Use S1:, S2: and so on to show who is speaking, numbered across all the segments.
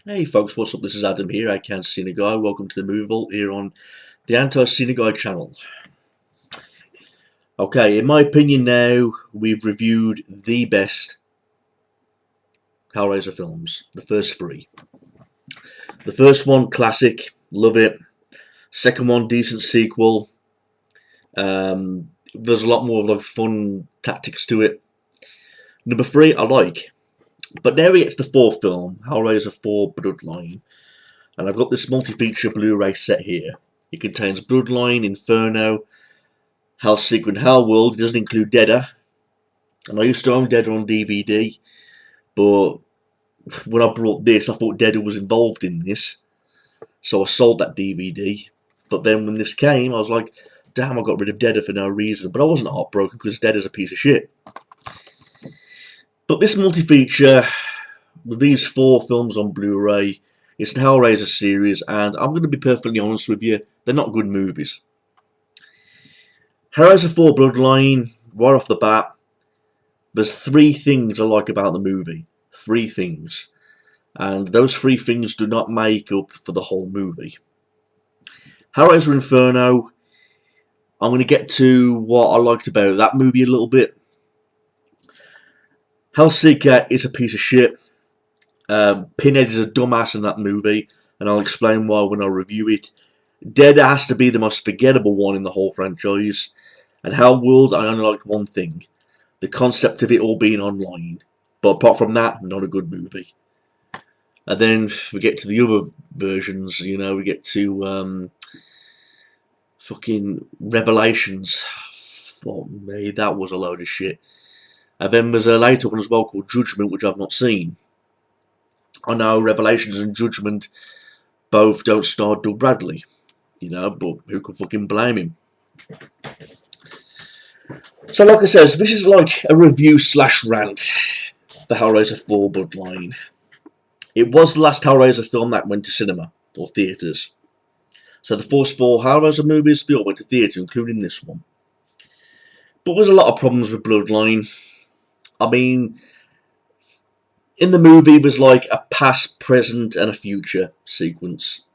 S1: Hey folks, what's up? This is Adam here, I Can't See a Guy. Welcome to the Movie Vault here on the Anti-Cine Guy channel. Okay, in my opinion now, we've reviewed the best Hellraiser films. The first three. The first one, classic, love it. Second one, decent sequel. There's a lot more like fun tactics to it. Number three, I like. But now we get to the fourth film, Hellraiser 4 Bloodline. And I've got this multi-feature Blu-ray set here. It contains Bloodline, Inferno, Hellseeker and Hellworld. It doesn't include Deader. And I used to own Deader on DVD, but when I brought this, I thought Deader was involved in this. So I sold that DVD. But then when this came, I was like, damn, I got rid of Deader for no reason. But I wasn't heartbroken because Deader's a piece of shit. But this multi-feature, with these four films on Blu-ray, it's the Hellraiser series, and I'm going to be perfectly honest with you, they're not good movies. Hellraiser 4 Bloodline, right off the bat, there's three things I like about the movie. Three things. And those three things do not make up for the whole movie. Hellraiser Inferno, I'm going to get to what I liked about that movie a little bit. Hellseeker is a piece of shit. Pinhead is a dumbass in that movie, and I'll explain why when I review it. Dead has to be the most forgettable one in the whole franchise. And Hellworld, I only liked one thing. The concept of it all being online. But apart from that, not a good movie. And then we get to the other versions, you know, we get to fucking Revelations. Fuck me, that was a load of shit. And then there's a later one as well called Judgment, which I've not seen. I know Revelations and Judgment both don't star Doug Bradley, you know, but who can fucking blame him? So like I said, this is like a review slash rant for Hellraiser 4 Bloodline. It was the last Hellraiser film that went to cinema, or theatres. So the first four Hellraiser movies, they all went to theatre, including this one. But there's a lot of problems with Bloodline. I mean, in the movie, there's like a past, present, and a future sequence.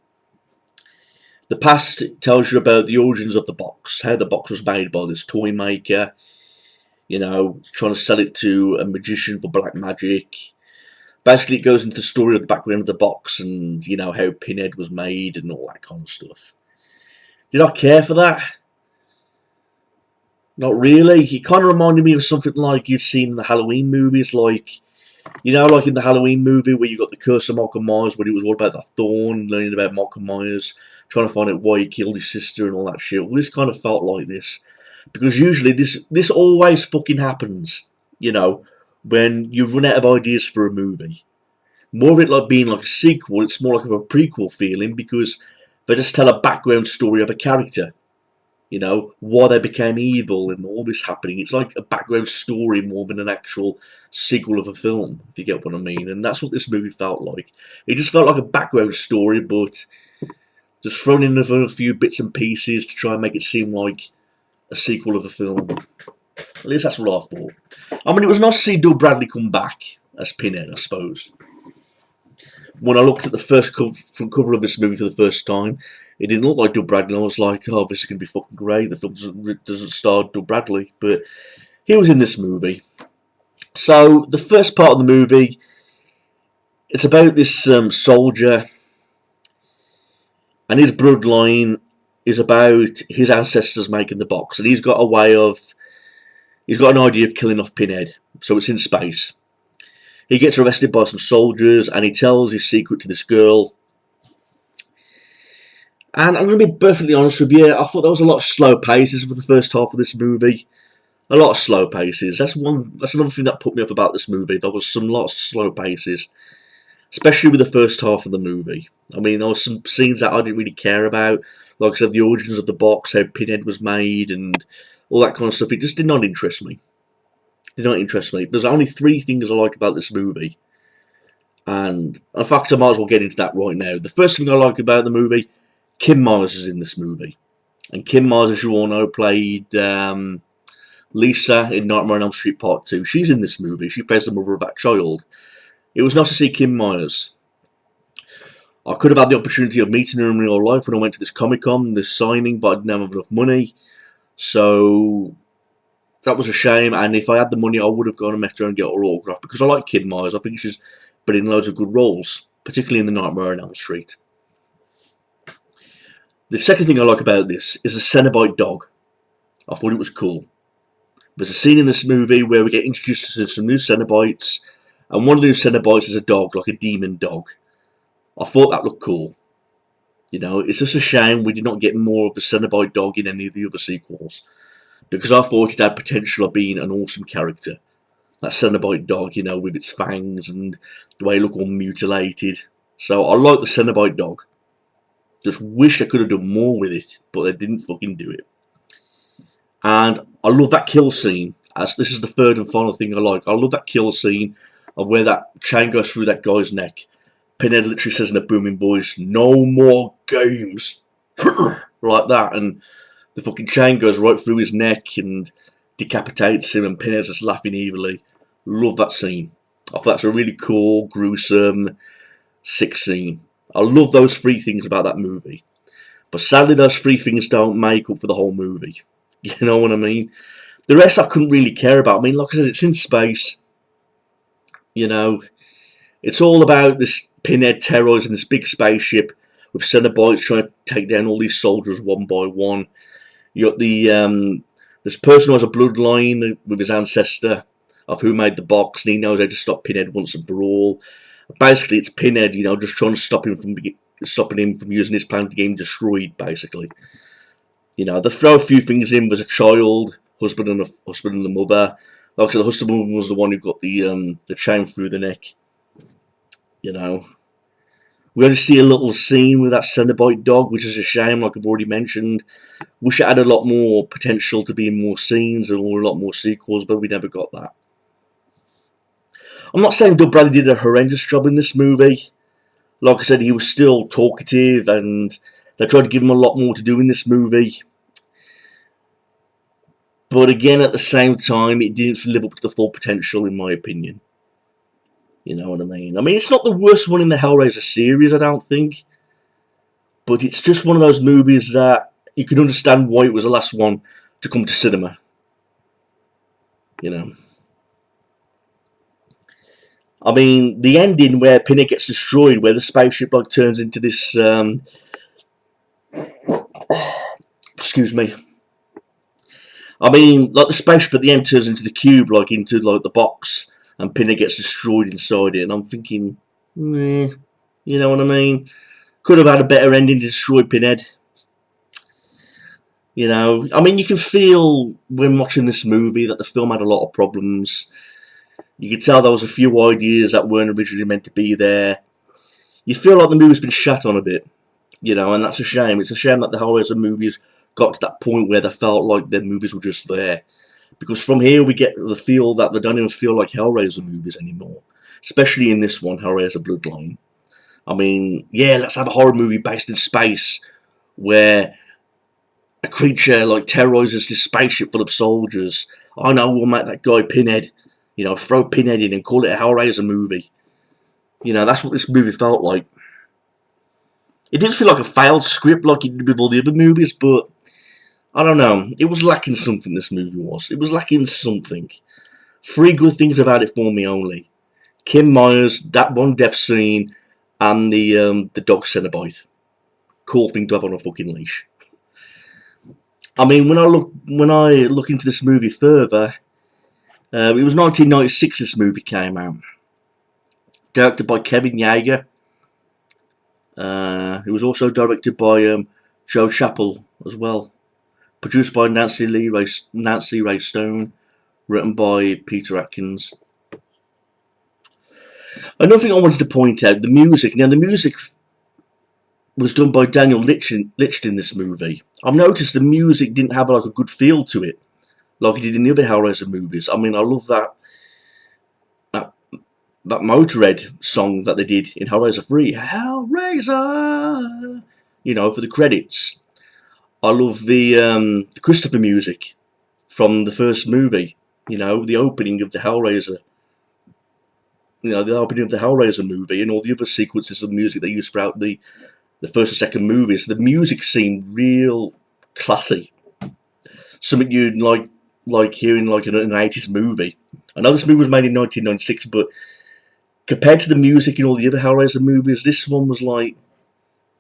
S1: The past tells you about the origins of the box, how the box was made by this toy maker, you know, trying to sell it to a magician for black magic. Basically, it goes into the story of the background of the box and, you know, how Pinhead was made and all that kind of stuff. Did I care for that? Not really. It kind of reminded me of something like you'd seen in the Halloween movies, like, you know, like in the Halloween movie where you got the Curse of Michael Myers, where it was all about the thorn, learning about Michael Myers, trying to find out why he killed his sister and all that shit. Well, this kind of felt like this. Because usually this always fucking happens, you know, when you run out of ideas for a movie. More of it like being like a sequel, it's more like of a prequel feeling because they just tell a background story of a character. You know, why they became evil and all this happening. It's like a background story more than an actual sequel of a film, if you get what I mean. And that's what this movie felt like. It just felt like a background story, but just thrown in a few bits and pieces to try and make it seem like a sequel of a film. At least that's what I thought. I mean, it was nice to see Doug Bradley come back as Pinhead, I suppose. When I looked at the first front cover of this movie for the first time, it didn't look like Doug Bradley. I was like, oh, this is going to be fucking great. The film doesn't star Doug Bradley, but he was in this movie. So the first part of the movie, it's about this soldier, and his bloodline is about his ancestors making the box, and he's got an idea of killing off Pinhead, so it's in space. He gets arrested by some soldiers, and he tells his secret to this girl. And I'm going to be perfectly honest with you, I thought there was a lot of slow paces for the first half of this movie. A lot of slow paces. That's another thing that put me off about this movie. There was lots of slow paces, especially with the first half of the movie. I mean, there were some scenes that I didn't really care about, like I said, the origins of the box, how Pinhead was made, and all that kind of stuff. It just did not interest me. There's only three things I like about this movie. And in fact, I might as well get into that right now. The first thing I like about the movie, Kim Myers is in this movie. And Kim Myers, as you all know, played Lisa in Nightmare on Elm Street Part 2. She's in this movie. She plays the mother of that child. It was nice to see Kim Myers. I could have had the opportunity of meeting her in real life when I went to this Comic-Con, this signing, but I didn't have enough money. So that was a shame, and if I had the money, I would have gone and met her and get her autograph, because I like Kim Myers. I think she's been in loads of good roles, particularly in The Nightmare on Elm Street. The second thing I like about this is the Cenobite dog. I thought it was cool. There's a scene in this movie where we get introduced to some new Cenobites, and one of the new Cenobites is a dog, like a demon dog. I thought that looked cool. You know, it's just a shame we did not get more of the Cenobite dog in any of the other sequels, because I thought it had potential of being an awesome character. That Cenobite dog, you know, with its fangs and the way it looked all mutilated. So I like the Cenobite dog. Just wish they could have done more with it, but they didn't fucking do it. And I love that kill scene. As this is the third and final thing I like. I love that kill scene of where that chain goes through that guy's neck. Pinhead literally says in a booming voice, "No more games," like that, and the fucking chain goes right through his neck and decapitates him, and Pinhead's just laughing evilly. Love that scene. I thought that's a really cool, gruesome, sick scene. I love those three things about that movie. But sadly, those three things don't make up for the whole movie. You know what I mean? The rest I couldn't really care about. I mean, like I said, it's in space. You know, it's all about this Pinhead terrorising this big spaceship with Cenobites trying to take down all these soldiers one by one. You got the this person who has a bloodline with his ancestor of who made the box, and he knows how to stop Pinhead once and for all. Basically, it's Pinhead, you know, just trying to stop him from stopping him from using his plan to get him destroyed. Basically, you know, they throw a few things in. There's a child, husband and a mother. Like I said, the husband was the one who got the chain through the neck. You know, we only see a little scene with that Cenobite dog, which is a shame, like I've already mentioned. Wish it had a lot more potential to be in more scenes and a lot more sequels, but we never got that. I'm not saying Doug Bradley did a horrendous job in this movie. Like I said, he was still talkative, and they tried to give him a lot more to do in this movie. But again, at the same time, it didn't live up to the full potential, in my opinion. You know what I mean? I mean, it's not the worst one in the Hellraiser series, I don't think. But it's just one of those movies that you can understand why it was the last one to come to cinema. You know. I mean, the ending where Pinhead gets destroyed, where the spaceship like turns into this, excuse me. I mean, like the spaceship at the end turns into the cube, like into like the box, and Pinhead gets destroyed inside it. And I'm thinking, you know what I mean? Could have had a better ending to destroy Pinhead. You know, I mean, you can feel when watching this movie that the film had a lot of problems. You could tell there was a few ideas that weren't originally meant to be there. You feel like the movie's been shat on a bit, you know, and that's a shame. It's a shame that the Hellraiser movies got to that point where they felt like their movies were just there. Because from here we get the feel that they don't even feel like Hellraiser movies anymore. Especially in this one, Hellraiser Bloodline. I mean, yeah, let's have a horror movie based in space where a creature like terrorizes this spaceship full of soldiers. I know, we'll make that guy Pinhead. You know, throw Pinhead in and call it a Hellraiser movie. You know, that's what this movie felt like. It didn't feel like a failed script like it did with all the other movies, but I don't know. It was lacking something, this movie was. It was lacking something. Three good things about it for me only. Kim Myers, that one death scene, and the dog Cenobite. Cool thing to have on a fucking leash. I mean, when I look into this movie further, it was 1996 this movie came out. Directed by Kevin Yeager. It was also directed by Joe Chappell as well. Produced by Nancy Ray Stone. Written by Peter Atkins. Another thing I wanted to point out, the music. Now, the music was done by Daniel Licht in this movie. I've noticed the music didn't have like a good feel to it, like it did in the other Hellraiser movies. I mean, I love that Motorhead song that they did in Hellraiser 3. Hellraiser! You know, for the credits. I love the Christopher music from the first movie. You know, the opening of the Hellraiser. the opening of the Hellraiser movie and all the other sequences of music they used throughout the first and second movies. The music seemed real classy. Something you'd like hearing like in an 80s movie. I know this movie was made in 1996, but compared to the music in all the other Hellraiser movies, this one was like,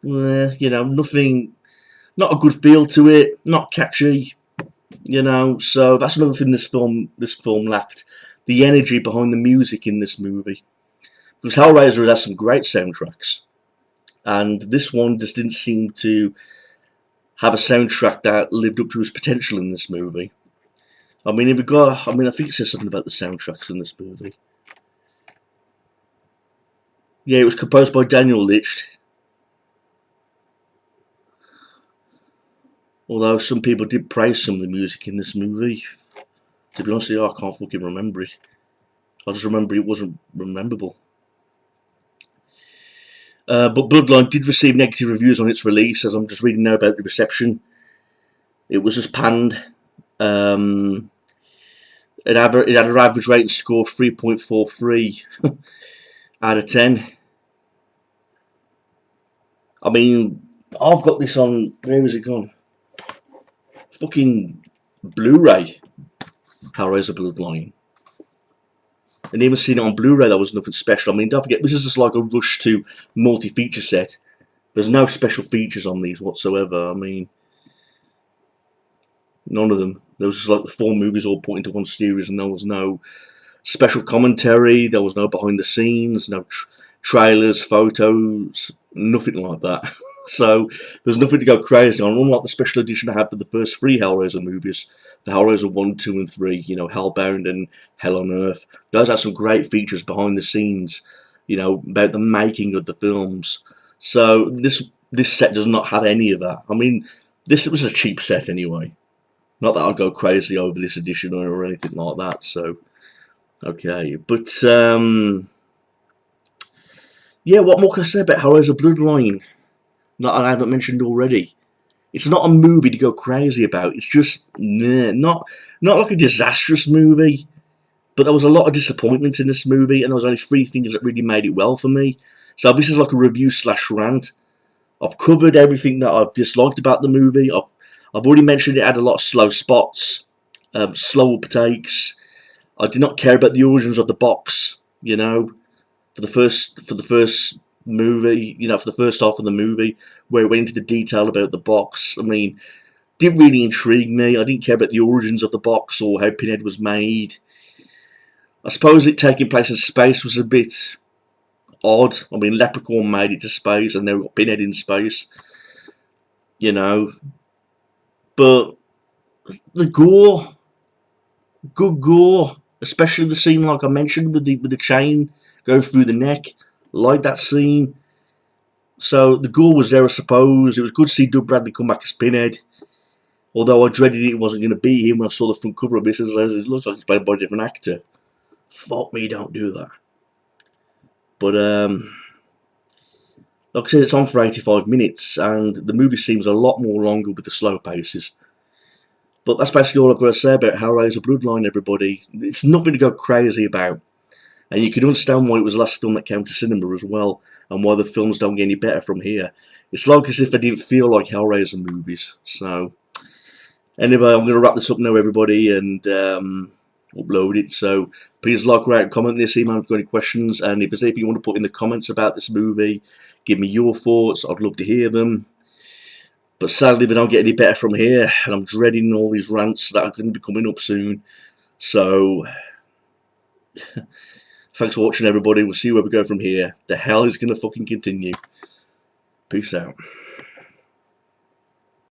S1: nothing, not a good feel to it, not catchy, So that's another thing this film lacked: the energy behind the music in this movie. Because Hellraiser has some great soundtracks, and this one just didn't seem to have a soundtrack that lived up to its potential in this movie. I think it says something about the soundtracks in this movie. Yeah, it was composed by Daniel Licht. Although some people did praise some of the music in this movie. To be honest with you, I can't fucking remember it. I just remember it wasn't rememberable. But Bloodline did receive negative reviews on its release, as I'm just reading now about the reception. It was just panned. It had an average rating score of 3.43 out of 10. I mean, I've got this on, where is it gone? Fucking Blu-ray. Hellraiser Bloodline. And even seeing it on Blu-ray, that was nothing special. I mean, don't forget, this is just like a Rush 2 multi-feature set. There's no special features on these whatsoever. I mean, none of them. There was just like the 4 movies all put into one series, and there was no special commentary, there was no behind the scenes, no trailers, photos, nothing like that. So there's nothing to go crazy on, unlike the special edition I had for the first 3 Hellraiser movies, the Hellraiser 1, 2 and 3, Hellbound and Hell on Earth. Those had some great features behind the scenes, about the making of the films. So this set does not have any of that. I mean, this was a cheap set anyway. Not that I'd go crazy over this edition or anything like that, so okay. But yeah, what more can I say about Hellraiser Bloodline? Not I haven't mentioned already. It's not a movie to go crazy about. It's just not like a disastrous movie. But there was a lot of disappointment in this movie, and there was only 3 things that really made it well for me. So this is like a review / rant. I've covered everything that I've disliked about the movie. I've already mentioned it had a lot of slow spots, slow uptakes. I did not care about the origins of the box, for the first movie, for the first half of the movie, where it went into the detail about the box. I mean, didn't really intrigue me. I didn't care about the origins of the box or how Pinhead was made. I suppose it taking place in space was a bit odd. I mean, Leprechaun made it to space, and now we've got Pinhead in space, But the gore, good gore, especially the scene like I mentioned with the chain going through the neck, like that scene. So the gore was there, I suppose. It was good to see Doug Bradley come back as Pinhead, although I dreaded it wasn't going to be him when I saw the front cover of this. It looks like it's played by a different actor. Fuck me, don't do that. But like I said, it's on for 85 minutes, and the movie seems a lot more longer with the slow paces. But that's basically all I've got to say about Hellraiser Bloodline, everybody. It's nothing to go crazy about. And you can understand why it was the last film that came to cinema as well, and why the films don't get any better from here. It's like as if they didn't feel like Hellraiser movies. So, anyway, I'm going to wrap this up now, everybody, and upload it. So, please like, rate, and comment this email if you've got any questions. And if there's anything you want to put in the comments about this movie, give me your thoughts. I'd love to hear them. But sadly, they don't get any better from here, and I'm dreading all these rants that are going to be coming up soon. So, thanks for watching, everybody. We'll see where we go from here. The hell is going to fucking continue. Peace out.